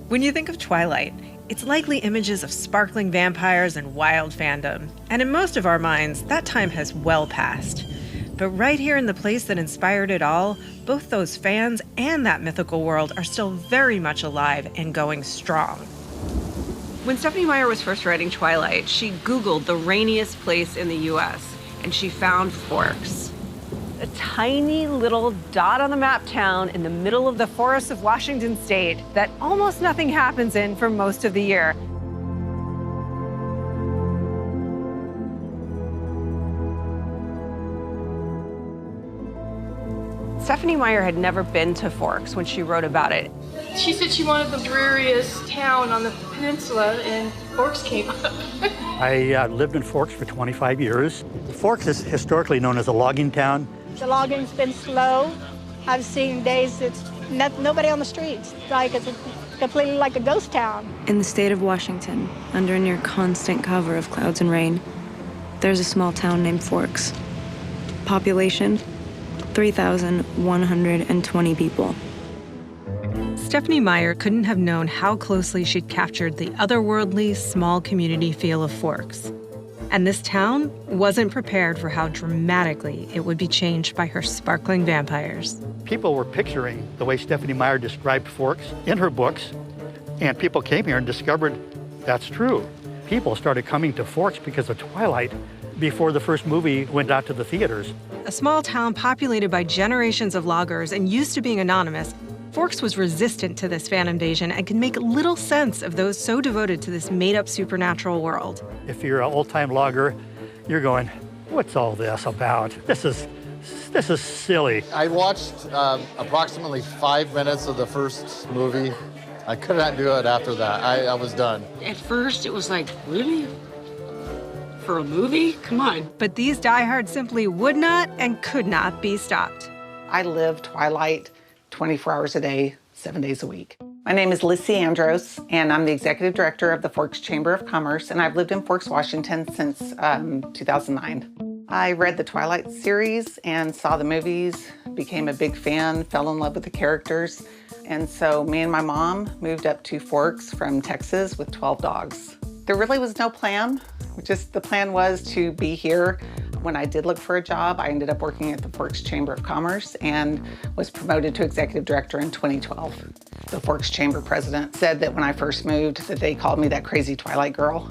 When you think of Twilight, it's likely images of sparkling vampires and wild fandom. And in most of our minds, that time has well passed. But right here in the place that inspired it all, both those fans and that mythical world are still very much alive and going strong. When Stephenie Meyer was first writing Twilight, she Googled the rainiest place in the US, and she found Forks. A tiny little dot on the map town in the middle of the forests of Washington state that almost nothing happens in for most of the year. Stephenie Meyer had never been to Forks when she wrote about it. She said she wanted the dreariest town on the peninsula, and Forks came up. I lived in Forks for 25 years. Forks is historically known as a logging town. The logging's been slow. I've seen days it's nobody on the streets. It's completely like a ghost town. In the state of Washington, under a near constant cover of clouds and rain, there's a small town named Forks. Population, 3,120 people. Stephenie Meyer couldn't have known how closely she'd captured the otherworldly, small community feel of Forks. And this town wasn't prepared for how dramatically it would be changed by her sparkling vampires. People were picturing the way Stephenie Meyer described Forks in her books, and people came here and discovered that's true. People started coming to Forks because of Twilight before the first movie went out to the theaters. A small town populated by generations of loggers and used to being anonymous, Forks was resistant to this fan invasion and could make little sense of those so devoted to this made-up supernatural world. If you're an old-time logger, you're going, what's all this about? This is silly. I watched approximately 5 minutes of the first movie. I could not do it after that. I was done. At first, it was like, really? For a movie? Come on. But these diehards simply would not and could not be stopped. I live Twilight 24 hours a day, 7 days a week. My name is Lissy Andros, and I'm the executive director of the Forks Chamber of Commerce, and I've lived in Forks, Washington since 2009. I read the Twilight series and saw the movies, became a big fan, fell in love with the characters, and so me and my mom moved up to Forks from Texas with 12 dogs. There really was no plan. The plan was to be here. When I did look for a job, I ended up working at the Forks Chamber of Commerce and was promoted to executive director in 2012. The Forks Chamber president said that when I first moved that they called me that crazy Twilight girl.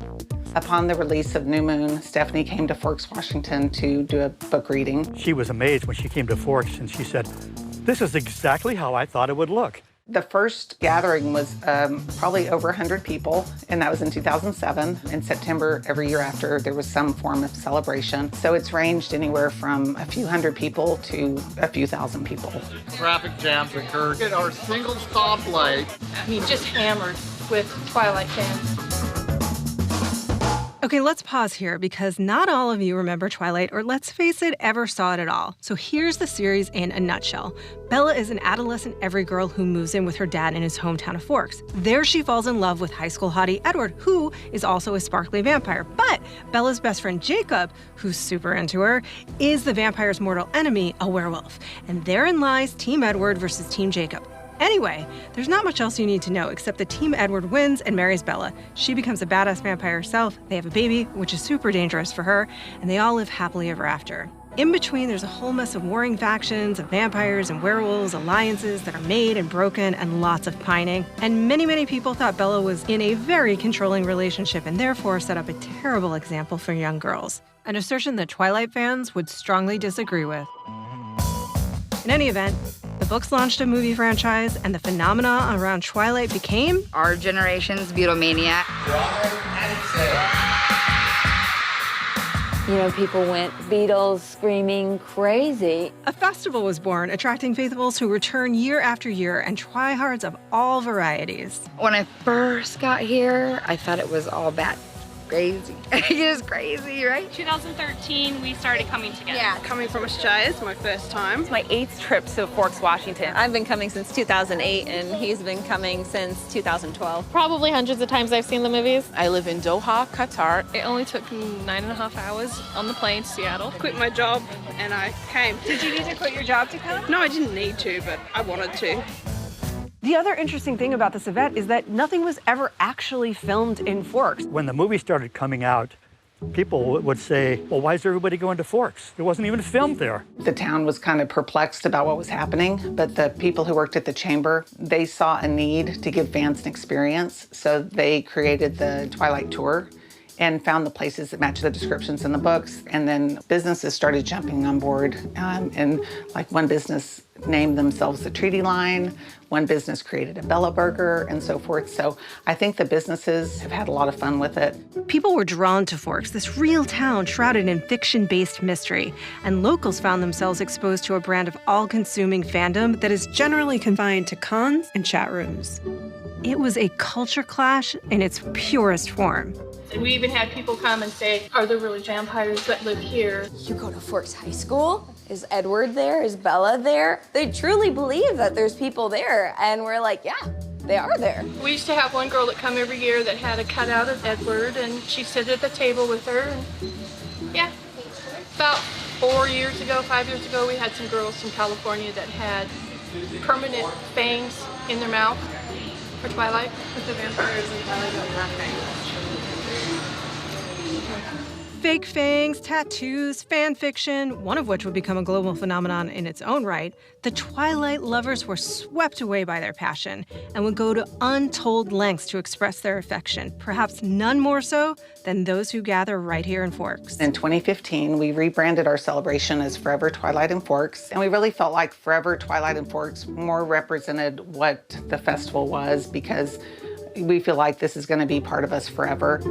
Upon the release of New Moon, Stephenie came to Forks, Washington to do a book reading. She was amazed when she came to Forks and she said, this is exactly how I thought it would look. The first gathering was probably over 100 people, and that was in 2007. In September, every year after, there was some form of celebration. So it's ranged anywhere from a few hundred people to a few thousand people. Traffic jams occurred at our single stoplight. I mean, just hammered with Twilight fans. Okay, let's pause here because not all of you remember Twilight, or let's face it, ever saw it at all. So here's the series in a nutshell. Bella is an adolescent every girl who moves in with her dad in his hometown of Forks. There she falls in love with high school hottie Edward, who is also a sparkly vampire. But Bella's best friend Jacob, who's super into her, is the vampire's mortal enemy, a werewolf. And therein lies Team Edward versus Team Jacob. Anyway, there's not much else you need to know except that Team Edward wins and marries Bella. She becomes a badass vampire herself, they have a baby, which is super dangerous for her, and they all live happily ever after. In between, there's a whole mess of warring factions of vampires and werewolves, alliances that are made and broken, and lots of pining. And many, many people thought Bella was in a very controlling relationship and therefore set up a terrible example for young girls. An assertion that Twilight fans would strongly disagree with. In any event, the books launched a movie franchise, and the phenomena around Twilight became our generation's Beatlemania. You know, people went Beatles screaming crazy. A festival was born, attracting faithfuls who return year after year and tryhards of all varieties. When I first got here, I thought it was all bad. Crazy. It is crazy, right? 2013, we started coming together. Yeah, coming from Australia is my first time. It's my 8th trip to Forks, Washington. I've been coming since 2008, and he's been coming since 2012. Probably hundreds of times I've seen the movies. I live in Doha, Qatar. It only took 9.5 hours on the plane to Seattle. Quit my job, and I came. Did you need to quit your job to come? No, I didn't need to, but I wanted to. The other interesting thing about this event is that nothing was ever actually filmed in Forks. When the movie started coming out, people would say, well, why is everybody going to Forks? It wasn't even filmed there. The town was kind of perplexed about what was happening, but the people who worked at the chamber, they saw a need to give fans an experience, so they created the Twilight Tour and found the places that matched the descriptions in the books. And then businesses started jumping on board. And like one business named themselves the Treaty Line, one business created a Bella Burger, and so forth. So I think the businesses have had a lot of fun with it. People were drawn to Forks, this real town shrouded in fiction-based mystery, and locals found themselves exposed to a brand of all-consuming fandom that is generally confined to cons and chat rooms. It was a culture clash in its purest form. And we even had people come and say, are there really vampires that live here? You go to Forks High School? Is Edward there? Is Bella there? They truly believe that there's people there. And we're like, yeah, they are there. We used to have one girl that come every year that had a cutout of Edward, and she'd sit at the table with her. And yeah, about 5 years ago, we had some girls from California that had permanent fangs in their mouth for Twilight. With the vampires in Twilight don't have fangs. Fake fangs, tattoos, fan fiction, one of which would become a global phenomenon in its own right, the Twilight lovers were swept away by their passion and would go to untold lengths to express their affection, perhaps none more so than those who gather right here in Forks. In 2015, we rebranded our celebration as Forever Twilight in Forks, and we really felt like Forever Twilight in Forks more represented what the festival was, because we feel like this is going to be part of us forever.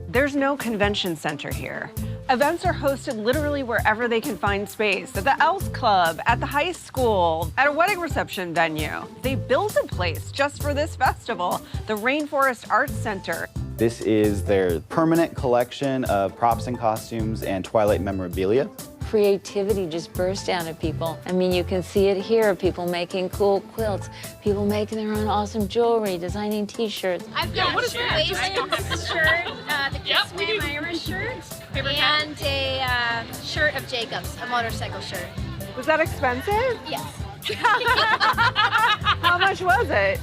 There's no convention center here. Events are hosted literally wherever they can find space. At the Elks Club, at the high school, at a wedding reception venue. They built a place just for this festival, the Rainforest Arts Center. This is their permanent collection of props and costumes and Twilight memorabilia. Creativity just burst out of people. I mean, you can see it here, people making cool quilts, people making their own awesome jewelry, designing t-shirts. I've got a Wasteland's shirt, the Kiss Me Myra shirt, and a shirt of Jacob's, a motorcycle shirt. Was that expensive? Yes. How much was it?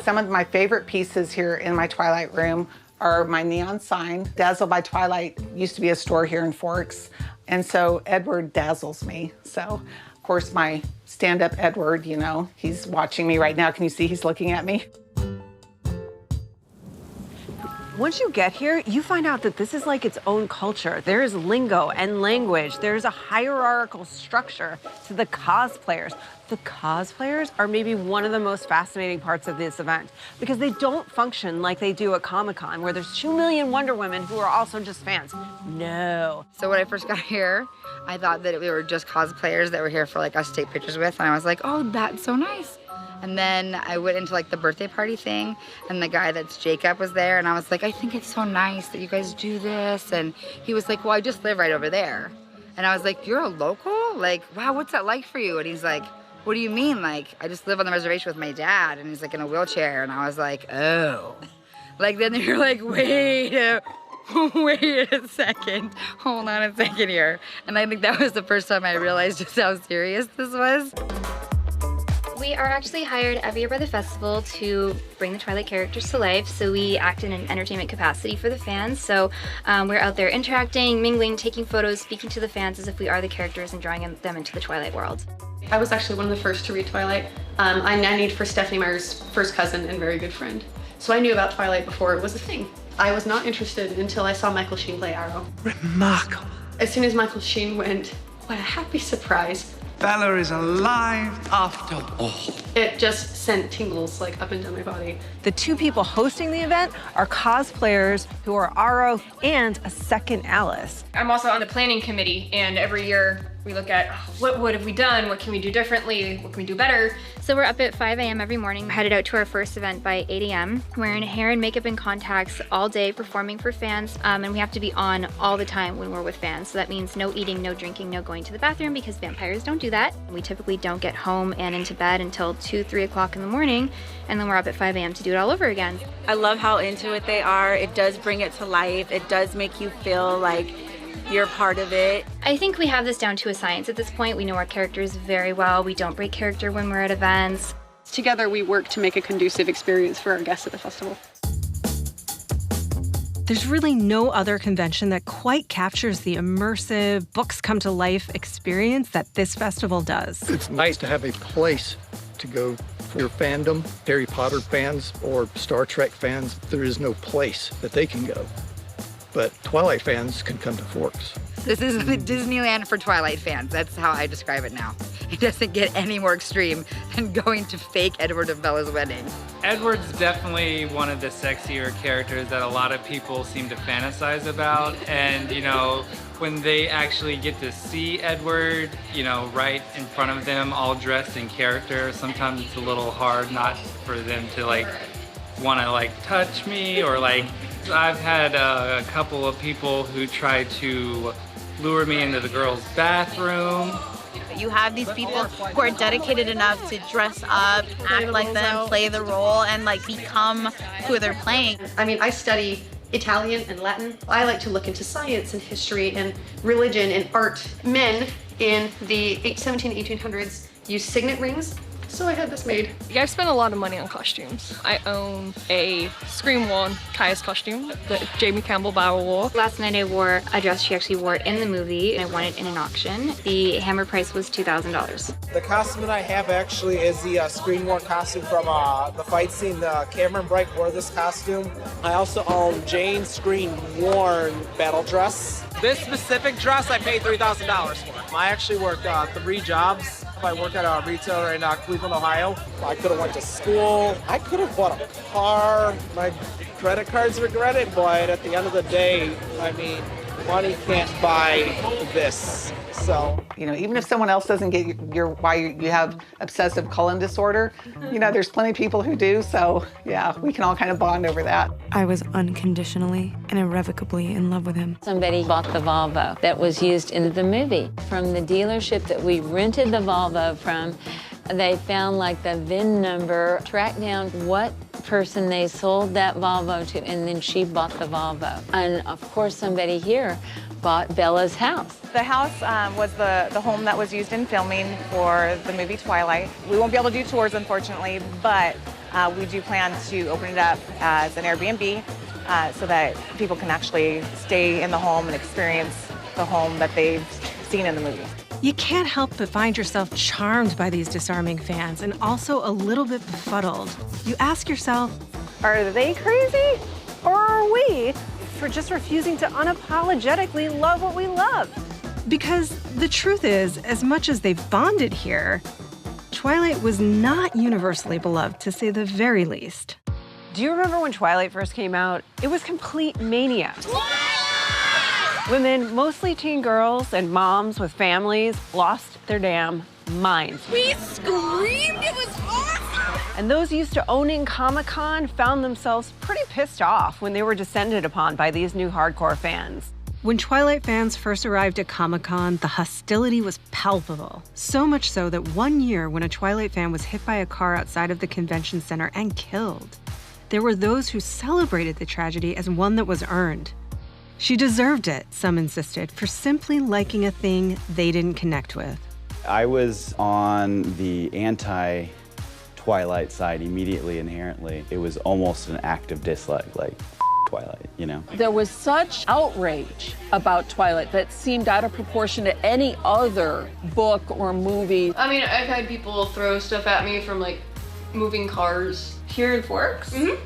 Some of my favorite pieces here in my Twilight room are my neon sign. Dazzle by Twilight used to be a store here in Forks, and so Edward dazzles me. So, of course, my stand-up Edward, you know, he's watching me right now. Can you see he's looking at me? Once you get here, you find out that this is like its own culture. There is lingo and language. There's a hierarchical structure to the cosplayers. The cosplayers are maybe one of the most fascinating parts of this event because they don't function like they do at Comic-Con, where there's 2 million Wonder Women who are also just fans. No. So when I first got here, I thought that we were just cosplayers that were here for like us to take pictures with, and I was like, oh, that's so nice. And then I went into like the birthday party thing, and the guy that's Jacob was there, and I was like, I think it's so nice that you guys do this. And he was like, well, I just live right over there. And I was like, you're a local? Like, wow, what's that like for you? And he's like, what do you mean? Like, I just live on the reservation with my dad, and he's like in a wheelchair. And I was like, oh. Like, then you're like, wait a second. Hold on a second here. And I think that was the first time I realized just how serious this was. We are actually hired every year by the festival to bring the Twilight characters to life, so we act in an entertainment capacity for the fans. So we're out there interacting, mingling, taking photos, speaking to the fans as if we are the characters and drawing them into the Twilight world. I was actually one of the first to read Twilight. I nannied for Stephanie Meyer's first cousin and very good friend. So I knew about Twilight before it was a thing. I was not interested until I saw Michael Sheen play Arrow. Remarkable. As soon as Michael Sheen went, what a happy surprise. Bella is alive after all. It just sent tingles like up and down my body. The 2 people hosting the event are cosplayers who are Aro and a second Alice. I'm also on the planning committee, and every year we look at what have we done, what can we do differently, what can we do better. So we're up at 5 a.m. every morning, headed out to our first event by 8 a.m. Wearing hair and makeup and contacts all day, performing for fans, and we have to be on all the time when we're with fans. So that means no eating, no drinking, no going to the bathroom, because vampires don't do that. We typically don't get home and into bed until 2, 3 o'clock in the morning, and then we're up at 5 a.m. to do it all over again. I love how into it they are. It does bring it to life. It does make you feel like you're part of it. I think we have this down to a science at this point. We know our characters very well. We don't break character when we're at events. Together we work to make a conducive experience for our guests at the festival. There's really no other convention that quite captures the immersive, books-come-to-life experience that this festival does. It's nice to have a place to go for your fandom, Harry Potter fans or Star Trek fans. There is no place that they can go. But Twilight fans can come to Forks. This is the Disneyland for Twilight fans. That's how I describe it now. It doesn't get any more extreme than going to fake Edward and Bella's wedding. Edward's definitely one of the sexier characters that a lot of people seem to fantasize about. And, you know, when they actually get to see Edward, you know, right in front of them, all dressed in character, sometimes it's a little hard not for them to, like, want to, like, touch me or, like, I've had a couple of people who try to lure me into the girls' bathroom. You have these people who are dedicated enough to dress up, act like them, play the role, and like become who they're playing. I mean, I study Italian and Latin. I like to look into science and history and religion and art. Men in the 1800s used signet rings. So I had this made. I've spent a lot of money on costumes. I own a Scream 1 Kaya's costume that Jamie Campbell Bower wore. Last night I wore a dress she actually wore in the movie, and I won it in an auction. The hammer price was $2,000. The costume that I have actually is the Scream 1 costume from the fight scene. Cameron Bright wore this costume. I also own Jane's Scream worn battle dress. This specific dress I paid $3,000 for. I actually worked 3 jobs. I work at a retailer in Cleveland, Ohio. I could have went to school. I could have bought a car. My credit cards regret it, but at the end of the day, I mean, money can't buy this. So, you know, even if someone else doesn't get why you have obsessive Cullen disorder, you know, there's plenty of people who do. So, yeah, we can all kind of bond over that. I was unconditionally and irrevocably in love with him. Somebody bought the Volvo that was used in the movie. From the dealership that we rented the Volvo from, they found like the VIN number, tracked down what person they sold that Volvo to, and then she bought the Volvo. And of course, somebody here bought Bella's house. The house was the home that was used in filming for the movie Twilight. We won't be able to do tours, unfortunately, but we do plan to open it up as an Airbnb so that people can actually stay in the home and experience the home that they've seen in the movie. You can't help but find yourself charmed by these disarming fans and also a little bit befuddled. You ask yourself, are they crazy? Or are we for just refusing to unapologetically love what we love? Because the truth is, as much as they've bonded here, Twilight was not universally beloved, to say the very least. Do you remember when Twilight first came out? It was complete mania. Women, mostly teen girls and moms with families, lost their damn minds. We screamed, it was awesome! And those used to owning Comic-Con found themselves pretty pissed off when they were descended upon by these new hardcore fans. When Twilight fans first arrived at Comic-Con, the hostility was palpable. So much so that one year when a Twilight fan was hit by a car outside of the convention center and killed, there were those who celebrated the tragedy as one that was earned. She deserved it, some insisted, for simply liking a thing they didn't connect with. I was on the anti-Twilight side immediately, inherently. It was almost an act of dislike, like, Twilight, you know? There was such outrage about Twilight that seemed out of proportion to any other book or movie. I mean, I've had people throw stuff at me from like moving cars. Here in Forks? Mm-hmm.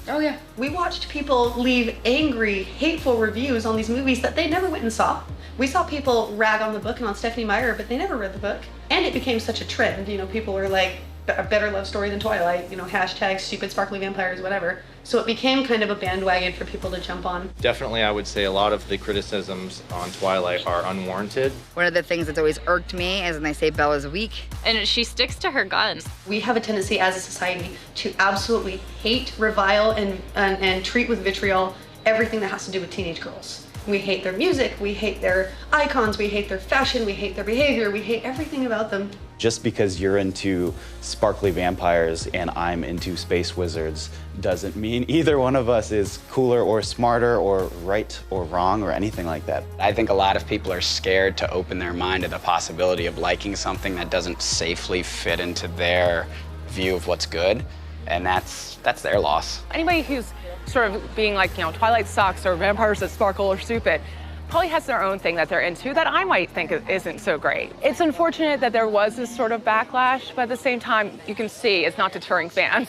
Oh yeah. We watched people leave angry, hateful reviews on these movies that they never went and saw. We saw people rag on the book and on Stephenie Meyer, but they never read the book. And it became such a trend, you know, people were like, a better love story than Twilight, you know, hashtag stupid sparkly vampires, whatever. So it became kind of a bandwagon for people to jump on. Definitely, I would say a lot of the criticisms on Twilight are unwarranted. One of the things that's always irked me is when they say Bella's weak. And she sticks to her guns. We have a tendency as a society to absolutely hate, revile, and treat with vitriol everything that has to do with teenage girls. We hate their music, we hate their icons, we hate their fashion, we hate their behavior, we hate everything about them. Just because you're into sparkly vampires and I'm into space wizards doesn't mean either one of us is cooler or smarter or right or wrong or anything like that. I think a lot of people are scared to open their mind to the possibility of liking something that doesn't safely fit into their view of what's good, and that's their loss. Anybody who's sort of being like, you know, Twilight sucks or vampires that sparkle or stupid, probably has their own thing that they're into that I might think isn't so great. It's unfortunate that there was this sort of backlash, but at the same time, you can see it's not deterring fans.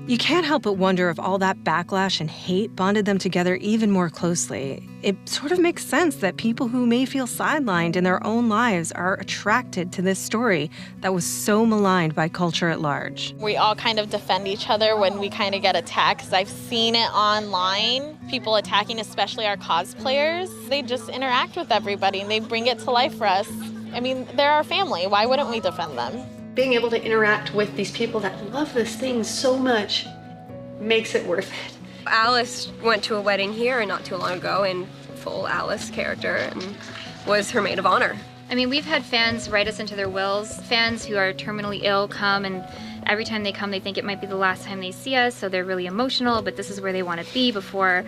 You can't help but wonder if all that backlash and hate bonded them together even more closely. It sort of makes sense that people who may feel sidelined in their own lives are attracted to this story that was so maligned by culture at large. We all kind of defend each other when we kind of get attacked, because I've seen it online, people attacking especially our cosplayers. They just interact with everybody and they bring it to life for us. I mean, they're our family. Why wouldn't we defend them? Being able to interact with these people that love this thing so much makes it worth it. Alice went to a wedding here not too long ago in full Alice character and was her maid of honor. I mean, we've had fans write us into their wills. Fans who are terminally ill come, and every time they come, they think it might be the last time they see us, so they're really emotional, but this is where they want to be before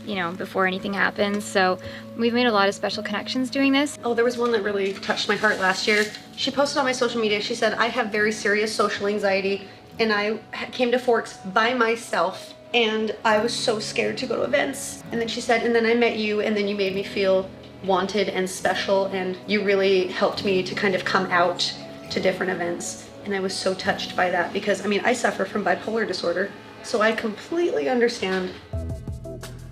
anything happens. So we've made a lot of special connections doing this. Oh, there was one that really touched my heart last year. She posted on my social media, she said, I have very serious social anxiety and I came to Forks by myself and I was so scared to go to events. And then she said, and then I met you and then you made me feel wanted and special and you really helped me to kind of come out to different events. And I was so touched by that because, I mean, I suffer from bipolar disorder, so I completely understand.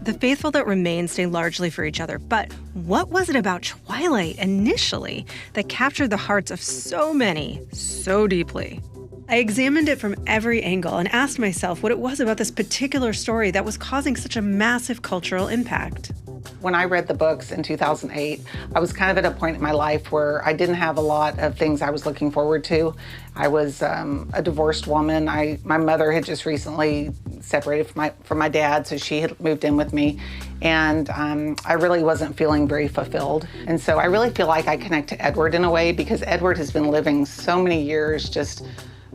The faithful that remain stay largely for each other, but what was it about Twilight initially that captured the hearts of so many so deeply? I examined it from every angle and asked myself what it was about this particular story that was causing such a massive cultural impact. When I read the books in 2008, I was kind of at a point in my life where I didn't have a lot of things I was looking forward to. I was a divorced woman. My mother had just recently separated from my dad, so she had moved in with me. And I really wasn't feeling very fulfilled. And so I really feel like I connect to Edward in a way because Edward has been living so many years just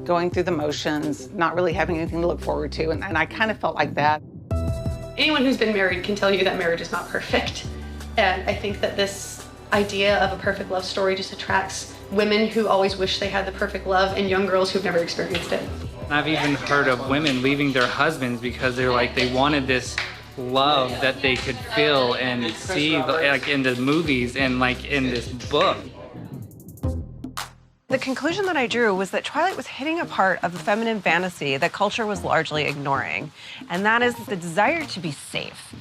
going through the motions, not really having anything to look forward to. And I kind of felt like that. Anyone who's been married can tell you that marriage is not perfect. And I think that this idea of a perfect love story just attracts women who always wish they had the perfect love and young girls who've never experienced it. I've even heard of women leaving their husbands because they're like, they wanted this love that they could feel and see like in the movies and like in this book. The conclusion that I drew was that Twilight was hitting a part of the feminine fantasy that culture was largely ignoring, and that is the desire to be safe.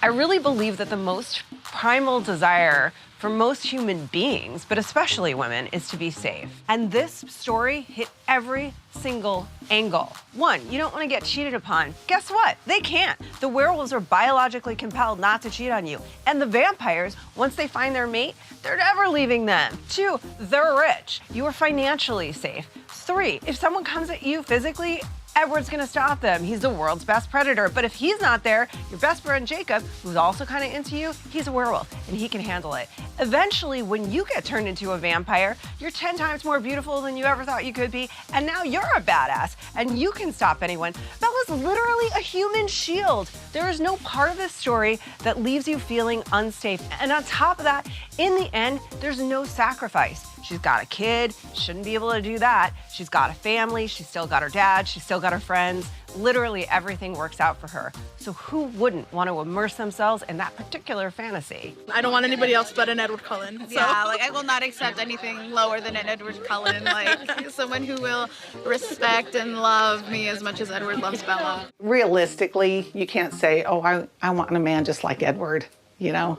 I really believe that the most primal desire for most human beings, but especially women, is to be safe. And this story hit every single angle. One, you don't want to get cheated upon. Guess what? They can't. The werewolves are biologically compelled not to cheat on you. And the vampires, once they find their mate, they're never leaving them. Two, they're rich. You are financially safe. Three, if someone comes at you physically, Edward's gonna stop them. He's the world's best predator. But if he's not there, your best friend Jacob, who's also kind of into you, he's a werewolf and he can handle it. Eventually, when you get turned into a vampire, you're 10 times more beautiful than you ever thought you could be. And now you're a badass and you can stop anyone. Bella's literally a human shield. There is no part of this story that leaves you feeling unsafe. And on top of that, in the end, there's no sacrifice. She's got a kid, shouldn't be able to do that. She's got a family, she's still got her dad, she's still got her friends. Literally everything works out for her. So who wouldn't want to immerse themselves in that particular fantasy? I don't want anybody else but an Edward Cullen. So. Yeah, like I will not accept anything lower than an Edward Cullen, like someone who will respect and love me as much as Edward loves Bella. Realistically, you can't say, oh, I want a man just like Edward, you know?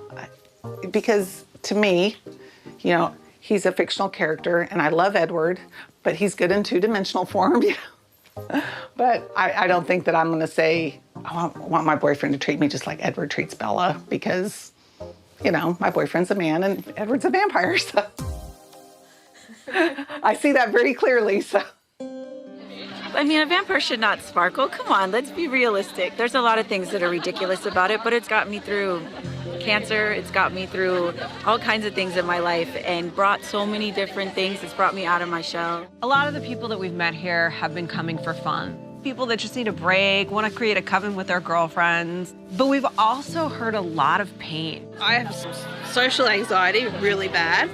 Because to me, you know, he's a fictional character, and I love Edward, but he's good in two-dimensional form, you know? But I don't think that I'm gonna say, oh, I want my boyfriend to treat me just like Edward treats Bella, because, you know, my boyfriend's a man and Edward's a vampire, so. I see that very clearly, so. I mean, a vampire should not sparkle. Come on, let's be realistic. There's a lot of things that are ridiculous about it, but it's got me through cancer. It's got me through all kinds of things in my life and brought so many different things. It's brought me out of my shell. A lot of the people that we've met here have been coming for fun. People that just need a break, want to create a coven with their girlfriends. But we've also heard a lot of pain. I have social anxiety really bad,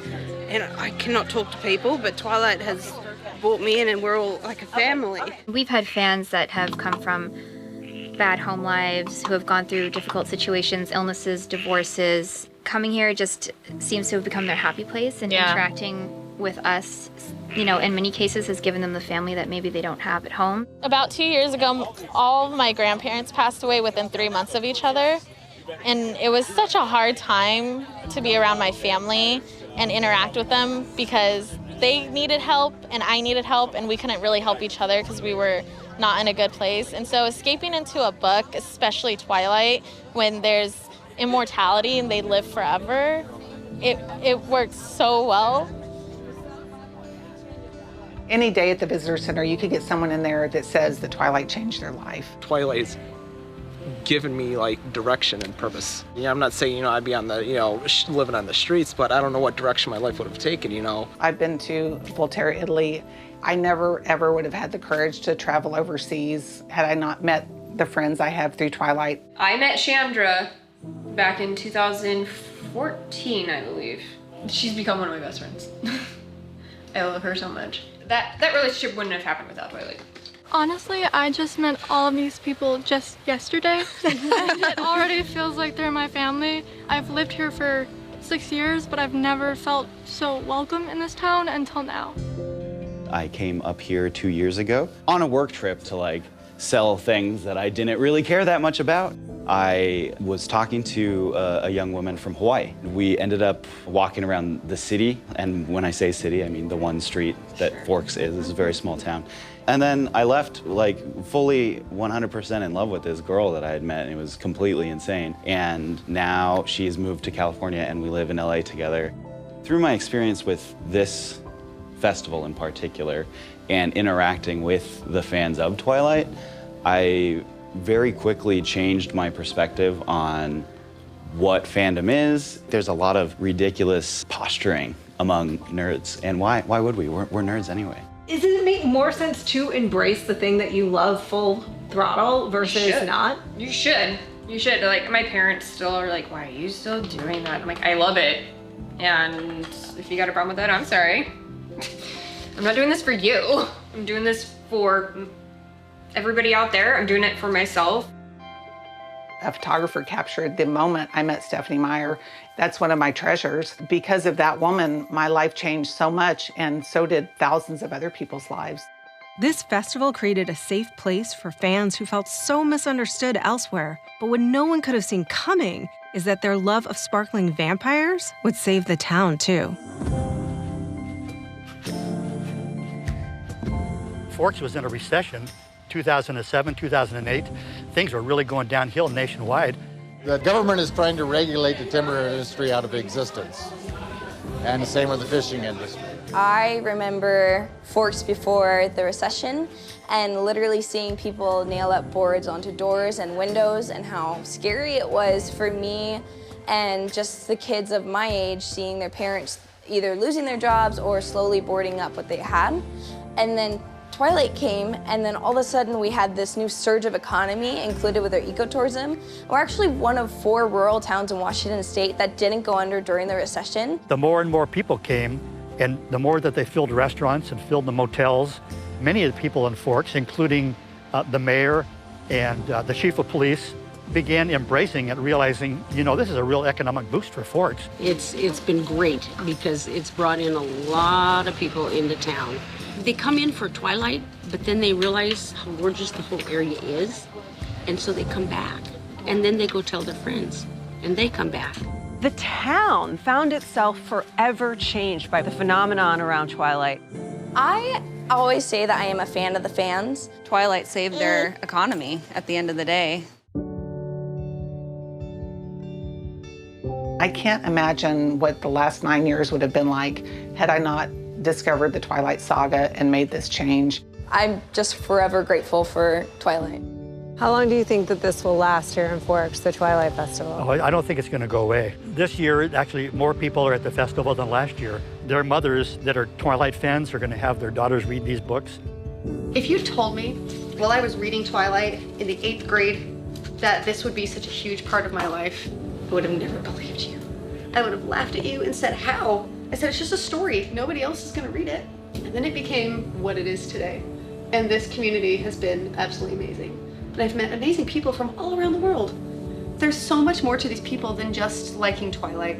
and I cannot talk to people, but Twilight has brought me in and we're all like a family. We've had fans that have come from bad home lives, who have gone through difficult situations, illnesses, divorces. Coming here just seems to have become their happy place, and interacting with us, you know, in many cases has given them the family that maybe they don't have at home. About 2 years ago, all of my grandparents passed away within 3 months of each other. And it was such a hard time to be around my family and interact with them because they needed help and I needed help, and we couldn't really help each other because we were not in a good place. And so escaping into a book, especially Twilight, when there's immortality and they live forever, it works so well. Any day at the visitor center, you could get someone in there that says that Twilight changed their life. Twilight's given me like direction and purpose. You know, I'm not saying, I'd be on the, living on the streets, but I don't know what direction my life would have taken, I've been to Volterra, Italy. I never, ever would have had the courage to travel overseas had I not met the friends I have through Twilight. I met Chandra back in 2014, I believe. She's become one of my best friends. I love her so much. That relationship wouldn't have happened without Twilight. Honestly, I just met all of these people just yesterday, and it already feels like they're my family. I've lived here for 6 years, but I've never felt so welcome in this town until now. I came up here 2 years ago on a work trip to sell things that I didn't really care that much about. I was talking to a young woman from Hawaii. We ended up walking around the city, and when I say city, I mean the one street that Forks is. It's a very small town. And then I left fully 100% in love with this girl that I had met, and it was completely insane. And now she's moved to California and we live in LA together. Through my experience with this festival in particular and interacting with the fans of Twilight, I very quickly changed my perspective on what fandom is. There's a lot of ridiculous posturing among nerds, and why would we? We're nerds anyway. Does it make more sense to embrace the thing that you love full throttle versus not? You should. You should. My parents still are like, why are you still doing that? I'm like, I love it. And if you got a problem with that, I'm sorry. I'm not doing this for you. I'm doing this for everybody out there. I'm doing it for myself. A photographer captured the moment I met Stephanie Meyer. That's one of my treasures. Because of that woman, my life changed so much, and so did thousands of other people's lives. This festival created a safe place for fans who felt so misunderstood elsewhere. But what no one could have seen coming is that their love of sparkling vampires would save the town, too. Forks was in a recession, 2007, 2008. Things were really going downhill nationwide. The government is trying to regulate the timber industry out of existence, and the same with the fishing industry. I remember Forks before the recession and literally seeing people nail up boards onto doors and windows, and how scary it was for me and just the kids of my age, seeing their parents either losing their jobs or slowly boarding up what they had. And then Twilight came, and then all of a sudden we had this new surge of economy included with our ecotourism. We're actually one of 4 rural towns in Washington State that didn't go under during the recession. The more and more people came, and the more that they filled restaurants and filled the motels, many of the people in Forks, including the mayor and the chief of police, began embracing and realizing, this is a real economic boost for Forks. It's been great because it's brought in a lot of people into town. They come in for Twilight, but then they realize how gorgeous the whole area is, and so they come back. And then they go tell their friends, and they come back. The town found itself forever changed by the phenomenon around Twilight. I always say that I am a fan of the fans. Twilight saved their economy at the end of the day. I can't imagine what the last 9 years would have been like had I not discovered the Twilight saga and made this change. I'm just forever grateful for Twilight. How long do you think that this will last here in Forks, the Twilight Festival? Oh, I don't think it's going to go away. This year, actually, more people are at the festival than last year. Their mothers that are Twilight fans are going to have their daughters read these books. If you told me while I was reading Twilight in the 8th grade that this would be such a huge part of my life, I would have never believed you. I would have laughed at you and said, how? I said, it's just a story. Nobody else is going to read it. And then it became what it is today. And this community has been absolutely amazing. And I've met amazing people from all around the world. There's so much more to these people than just liking Twilight.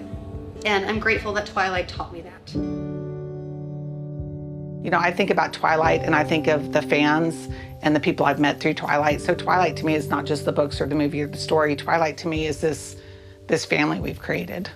And I'm grateful that Twilight taught me that. You know, I think about Twilight and I think of the fans and the people I've met through Twilight. So Twilight to me is not just the books or the movie or the story. Twilight to me is this family we've created.